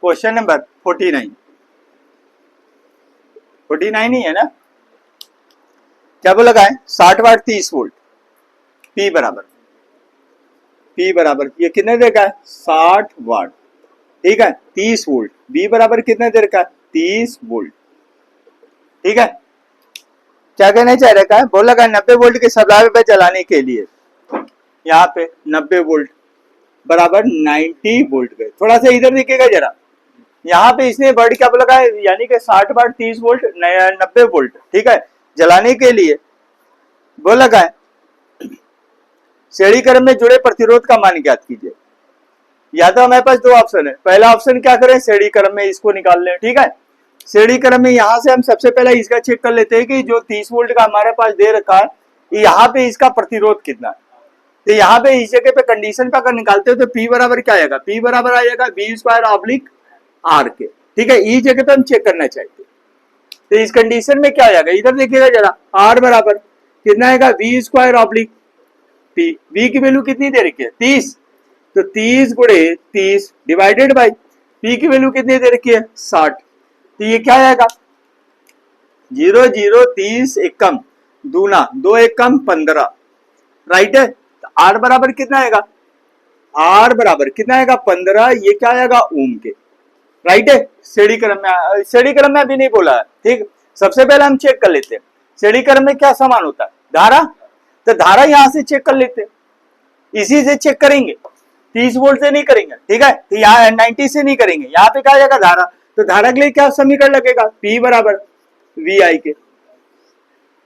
Question number 49 ही है ना। क्या बोला है 60 वाट 30 वोल्ट P बराबर ये कितने देर का है 60 वाट, ठीक है 30 वोल्ट। B बराबर कितने देर का है 30 वोल्ट, ठीक है। क्या कहना चाह रहा है बोला 90 वोल्ट के सप्लाई पे चलाने के लिए यहाँ पे 90 वोल्ट बराबर 90 वोल्ट गए। थोड़ा सा इधर देखिएगा जरा, यहाँ पे इसने वर्ड क्या बोला है यानी कि 60 वाट 30 वोल्ट 90 वोल्ट, ठीक है जलाने के लिए बोला है। श्रेणी क्रम में जुड़े प्रतिरोध का मान ज्ञात कीजिए। या तो हमारे पास दो ऑप्शन है, पहला ऑप्शन क्या करें श्रेणी क्रम में इसको निकाल लें, ठीक है। श्रेणी क्रम में यहां से हम सबसे पहले इसका चेक कर लेते हैं कि जो 30 वोल्ट का हमारे पास दे रखा है यहाँ पे इसका प्रतिरोध कितना है। तो यहाँ पे इस जगह पे कंडीशन पे अगर निकालते हो तो P बराबर क्या आएगा, P बराबर आएगा V स्क्वायर ऑब्लिक R के, ठीक है। इस जगह पे हम चेक करना चाहते हैं तो इस कंडीशन में क्या आएगा इधर देखिएगा जरा, R बराबर कितना आएगा V square oblique P। V की वैल्यू कितनी दे रखी है 30, तो 30 गुणे 30 डिवाइडेड बाई P की वैल्यू कितनी दे रखी है 60, तो ये क्या आएगा 0 0 30 एकम दूना 2 एकम 15, राइट है। तो R बराबर कितना आएगा, R बराबर कितना आएगा 15, ये क्या आएगा ओम के, राइट है। श्रेणी क्रम में अभी नहीं बोला है, ठीक। सबसे पहले हम चेक कर लेते हैं श्रेणी क्रम में क्या समान होता है धारा, तो धारा यहां से चेक कर लेते हैं, इसी से चेक करेंगे 30 वोल्ट से नहीं करेंगे, ठीक है। तो यहाँ 90 से नहीं करेंगे, यहाँ पे क्या जाएगा धारा, तो धारा के लिए क्या समीकरण लगेगा P बराबर V I के,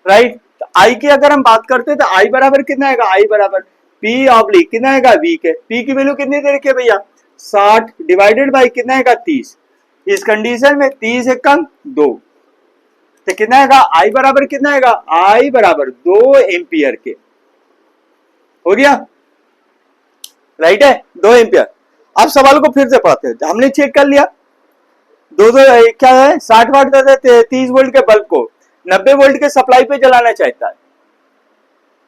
राइट। तो I की अगर हम बात करते हैं तो I बराबर कितना आएगा, I बराबर P ऑब्लिक कितना आएगा V के। P की वैल्यू कितनी दे रखी है भैया 60 डिवाइडेड बाई कितना आएगा 30। इस कंडीशन में 30 एक कम 2, तो कितना आएगा I बराबर कितना आएगा, I बराबर 2 एम्पियर के, हो गया राइट है 2 एम्पियर। अब सवाल को फिर से पढ़ते हैं, हमने चेक कर लिया दो क्या है 60 वाट 30 वोल्ट के बल्ब को 90 वोल्ट के सप्लाई पे जलाना चाहता है।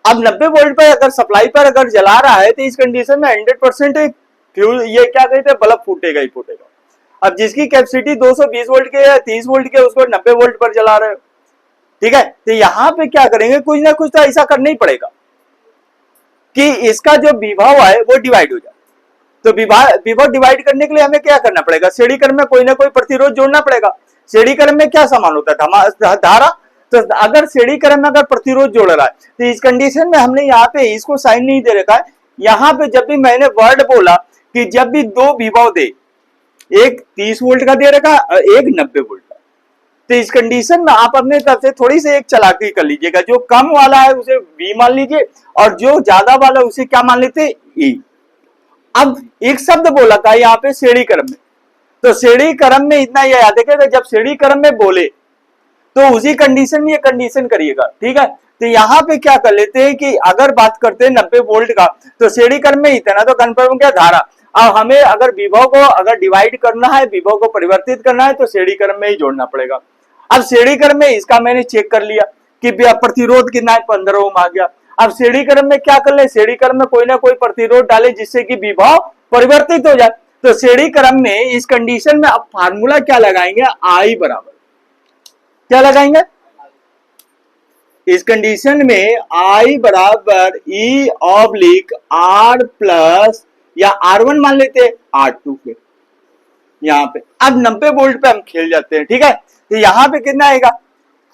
अब 90 वोल्ट पे अगर सप्लाई पर अगर जला रहा है तो इस कंडीशन में 100% फ्यूज ये क्या कहते हैं बल्ब फूटेगा ही फूटेगा। अब जिसकी कैपेसिटी 220 वोल्ट के या 30 वोल्ट के उसको 90 वोल्ट पर जला रहे हो, ठीक है। तो यहां पे क्या करेंगे कुछ ना कुछ तो ऐसा करना ही पड़ेगा कि इसका जो विभव है वो डिवाइड हो जाए। तो विभव डिवाइड करने के लिए हमें क्या करना पड़ेगा, श्रेणी क्रम में कोई ना कोई प्रतिरोध जोड़ना पड़ेगा। श्रेणी क्रम में क्या समान होता है धारा, तो अगर श्रेणी क्रम में अगर प्रतिरोध जोड़ रहा है तो इस कंडीशन में हमने यहाँ पे इसको साइन नहीं दे रखा है। यहाँ पे जब भी मैंने वर्ड बोला कि जब भी दो विभव दे, एक 30 वोल्ट का दे रखा एक 90 वोल्ट का, तो इस कंडीशन में आप अपने तरफ से थोड़ी सी एक चालाकी कर लीजिएगा, जो कम वाला है उसे V मान लीजिए और जो ज्यादा वाला उसे क्या मान लेते E। अब एक शब्द बोला था यहाँ पे श्रेणी क्रम में, तो श्रेणी क्रम में इतना ये याद है कि जब श्रेणी क्रम में बोले तो उसी कंडीशन में ये कंडीशन करिएगा, ठीक है। तो यहाँ पे क्या कर लेते हैं कि अगर बात करते हैं 90 वोल्ट का तो श्रेणी क्रम में इतना तो कन्फर्म क्या धारा। अब हमें अगर विभव को अगर डिवाइड करना है, विभव को परिवर्तित करना है तो श्रेणी क्रम में ही जोड़ना पड़ेगा। अब श्रेणी क्रम में इसका मैंने चेक कर लिया कि प्रतिरोध कितना है 15 ओम आ गया। अब श्रेणी क्रम में क्या कर ले, श्रेणी क्रम में कोई ना कोई प्रतिरोध डाले जिससे कि विभव परिवर्तित हो जाए। तो श्रेणी क्रम में इस कंडीशन में अब फार्मूला क्या लगाएंगे, I बराबर क्या लगाएंगे इस कंडीशन में I बराबर E ऑब्लिक R प्लस या R1 मान लेते हैं R2 के यहाँ पे। अब 90 वोल्ट पे हम खेल जाते हैं, ठीक है। तो यहाँ पे कितना आएगा,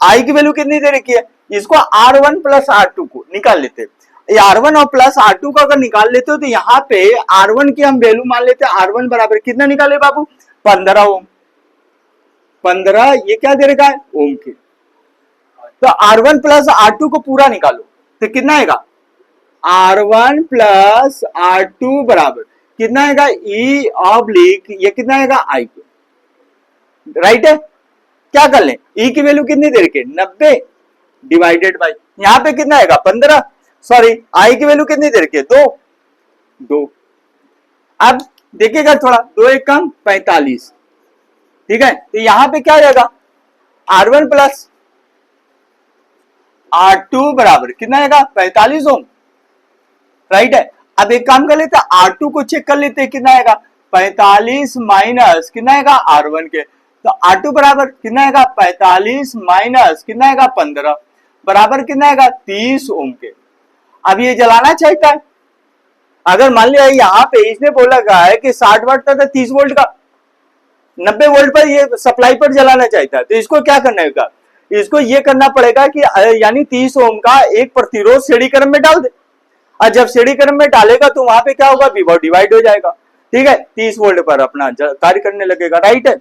I की वैल्यू कितनी दे रखी है, इसको R1 प्लस R2 को निकाल लेते हैं। R1 और प्लस R2 को अगर निकाल लेते हो तो यहाँ पे R1 की हम वैल्यू मान लेते हैं, R1 बराबर कितना निकाले बाबू 15 ओम, 15 ये क्या दे रखा है ओम के। तो R1 प्लस R2 को पूरा निकालो तो कितना आएगा, R1 प्लस R2 बराबर कितना आएगा E ऑब्लिक ये कितना आएगा I के, राइट है। क्या कर लें E की वैल्यू कितनी दे रखी 90 डिवाइडेड बाई यहाँ पे कितना आएगा 15, सॉरी I की वैल्यू कितनी दे रखी है 2। अब देखिएगा थोड़ा 2 एक कम 45, ठीक है। तो यहां पे क्या आएगा R1 प्लस R2 बराबर कितना आएगा 45 ओम, राइट है। अब एक काम कर लेते हैं R2 को चेक कर लेते हैं कितना आएगा, 45 माइनस कितना आएगा R1 के, तो R2 बराबर कितना आएगा 45 माइनस कितना आएगा 15 बराबर कितना आएगा 30 ओम के। अब ये जलाना चाहता है, अगर मान लिया यहाँ पे इसने बोला है कि 60 वाट था 30 वोल्ट का 90 वोल्ट पर ये सप्लाई पर जलाना चाहता है, तो इसको क्या करना होगा, इसको ये करना पड़ेगा कि यानी 30 ओम का एक प्रतिरोध सीढ़ी क्रम में डाल दे, और जब सीढ़ी क्रम में डालेगा तो वहां पे क्या होगा, विभव डिवाइड हो जाएगा, ठीक है, 30 वोल्ट पर अपना कार्य करने लगेगा, राइट है।